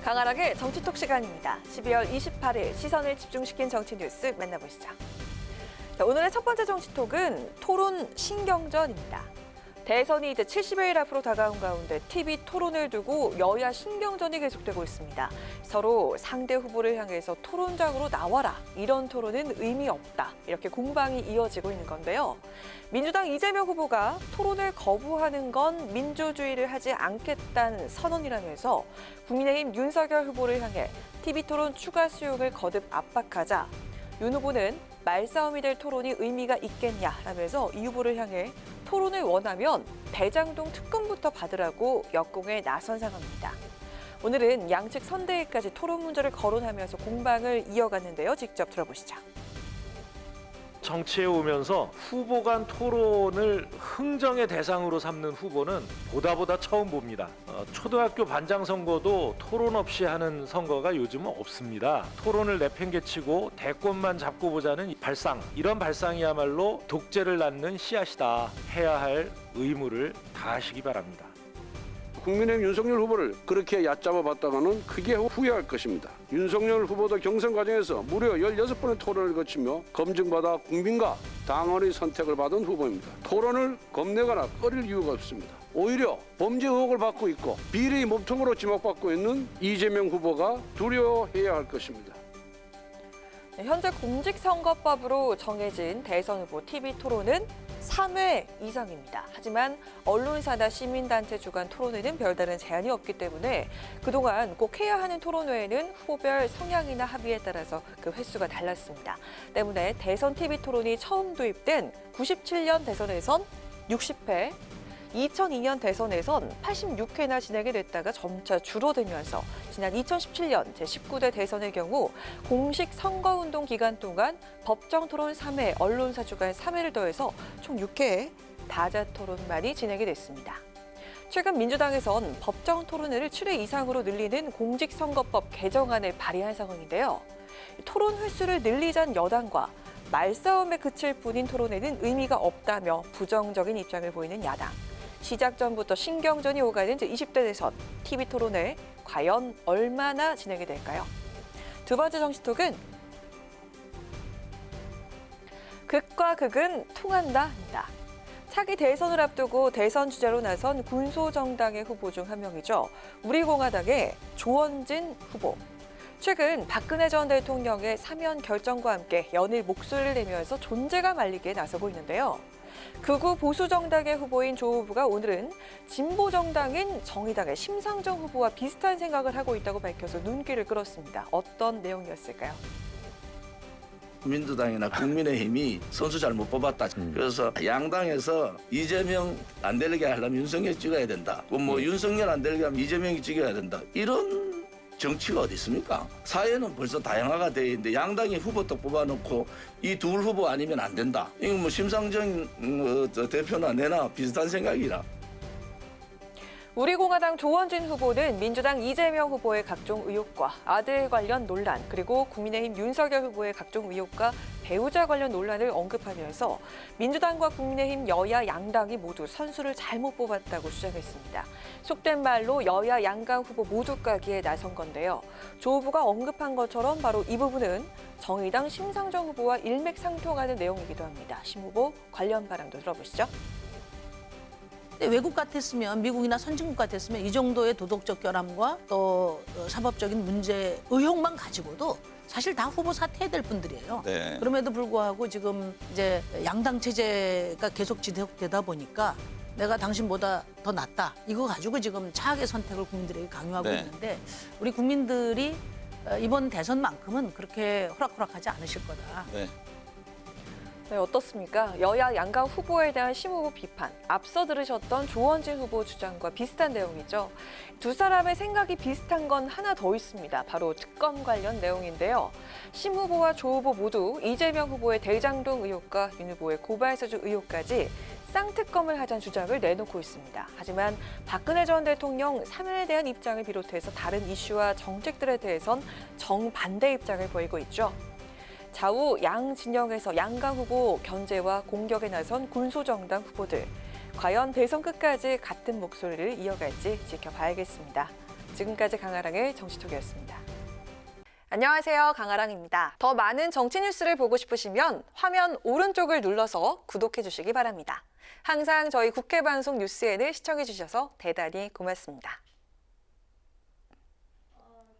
강하락의 정치톡 시간입니다. 12월 28일 시선을 집중시킨 정치 뉴스 만나보시죠. 자, 오늘의 첫 번째 정치톡은 토론 신경전입니다. 대선이 이제 70여일 앞으로 다가온 가운데 TV 토론을 두고 여야 신경전이 계속되고 있습니다. 서로 상대 후보를 향해서 토론장으로 나와라, 이런 토론은 의미 없다, 이렇게 공방이 이어지고 있는 건데요. 민주당 이재명 후보가 토론을 거부하는 건 민주주의를 하지 않겠다는 선언이라면서 국민의힘 윤석열 후보를 향해 TV 토론 추가 수용을 거듭 압박하자 윤 후보는 말싸움이 될 토론이 의미가 있겠냐라면서 이 후보를 향해 토론을 원하면 대장동 특검부터 받으라고 역공에 나선 상황입니다. 오늘은 양측 선대위까지 토론 문제를 거론하면서 공방을 이어갔는데요. 직접 들어보시죠. 정치에 오면서 후보 간 토론을 흥정의 대상으로 삼는 후보는 보다 처음 봅니다. 초등학교 반장 선거도 토론 없이 하는 선거가 요즘은 없습니다. 토론을 내팽개치고 대권만 잡고 보자는 발상, 이런 발상이야말로 독재를 낳는 씨앗이다. 해야 할 의무를 다하시기 바랍니다. 국민의힘 윤석열 후보를 그렇게 얕잡아 봤다가는 크게 후회할 것입니다. 윤석열 후보도 경선 과정에서 무려 16번의 토론을 거치며 검증받아 국민과 당원의 선택을 받은 후보입니다. 토론을 겁내거나 꺼릴 이유가 없습니다. 오히려 범죄 의혹을 받고 있고 비리 몸통으로 지목받고 있는 이재명 후보가 두려워해야 할 것입니다. 현재 공직선거법으로 정해진 대선 후보 TV 토론은 3회 이상입니다. 하지만 언론사나 시민단체 주간 토론회는 별다른 제한이 없기 때문에 그동안 꼭 해야 하는 토론회에는 후보별 성향이나 합의에 따라서 그 횟수가 달랐습니다. 때문에 대선 TV 토론이 처음 도입된 97년 대선에선 60회, 2002년 대선에선 86회나 진행이 됐다가 점차 줄어들면서 지난 2017년 제19대 대선의 경우 공식 선거운동 기간 동안 법정 토론 3회, 언론사 주간 3회를 더해서 총 6회의 다자 토론만이 진행이 됐습니다. 최근 민주당에선 법정 토론회를 7회 이상으로 늘리는 공직선거법 개정안을 발의한 상황인데요. 토론 횟수를 늘리자는 여당과 말싸움에 그칠 뿐인 토론회는 의미가 없다며 부정적인 입장을 보이는 야당. 시작 전부터 신경전이 오가는 제20대 대선 TV 토론회 과연 얼마나 진행이 될까요? 두 번째 정치톡은 극과 극은 통한다입니다. 차기 대선을 앞두고 대선 주자로 나선 군소정당의 후보 중 한 명이죠. 우리공화당의 조원진 후보. 최근 박근혜 전 대통령의 사면 결정과 함께 연일 목소리를 내면서 존재감 알리기에 나서고 있는데요. 극우 보수정당의 후보인 조 후보가 오늘은 진보정당인 정의당의 심상정 후보와 비슷한 생각을 하고 있다고 밝혀서 눈길을 끌었습니다. 어떤 내용이었을까요? 민주당이나 국민의힘이 선수 잘못 뽑았다. 그래서 양당에서 이재명 안 되게 하려면 윤석열 찍어야 된다. 윤석열 안 되게 하면 이재명이 찍어야 된다. 이런 정치가 어디 있습니까? 사회는 벌써 다양화가 돼 있는데 양당이 후보 또 뽑아놓고 이 둘 후보 아니면 안 된다. 이거 심상정 대표나 내나 비슷한 생각이라. 우리공화당 조원진 후보는 민주당 이재명 후보의 각종 의혹과 아들 관련 논란, 그리고 국민의힘 윤석열 후보의 각종 의혹과 배우자 관련 논란을 언급하면서 민주당과 국민의힘 여야 양당이 모두 선수를 잘못 뽑았다고 주장했습니다. 속된 말로 여야 양강 후보 모두 까기에 나선 건데요. 조 후보가 언급한 것처럼 바로 이 부분은 정의당 심상정 후보와 일맥상통하는 내용이기도 합니다. 심 후보 관련 발언도 들어보시죠. 외국 같았으면, 미국이나 선진국 같았으면 이 정도의 도덕적 결함과 또 사법적인 문제 의혹만 가지고도 사실 다 후보 사퇴해야 될 분들이에요. 네. 그럼에도 불구하고 지금 이제 양당 체제가 계속 지속되다 보니까 내가 당신보다 더 낫다, 이거 가지고 지금 차악의 선택을 국민들에게 강요하고 네. 있는데 우리 국민들이 이번 대선만큼은 그렇게 호락호락하지 않으실 거다. 네. 네, 어떻습니까? 여야 양강 후보에 대한 심 후보 비판, 앞서 들으셨던 조원진 후보 주장과 비슷한 내용이죠. 두 사람의 생각이 비슷한 건 하나 더 있습니다. 바로 특검 관련 내용인데요. 심 후보와 조 후보 모두 이재명 후보의 대장동 의혹과 윤 후보의 고발사주 의혹까지 쌍특검을 하자는 주장을 내놓고 있습니다. 하지만 박근혜 전 대통령 사면에 대한 입장을 비롯해서 다른 이슈와 정책들에 대해선 정반대 입장을 보이고 있죠. 좌우 양 진영에서 양강 후보 견제와 공격에 나선 군소정당 후보들. 과연 대선 끝까지 같은 목소리를 이어갈지 지켜봐야겠습니다. 지금까지 강아랑의 정치톡이었습니다. 안녕하세요. 강아랑입니다. 더 많은 정치 뉴스를 보고 싶으시면 화면 오른쪽을 눌러서 구독해 주시기 바랍니다. 항상 저희 국회방송 뉴스엔을 시청해 주셔서 대단히 고맙습니다.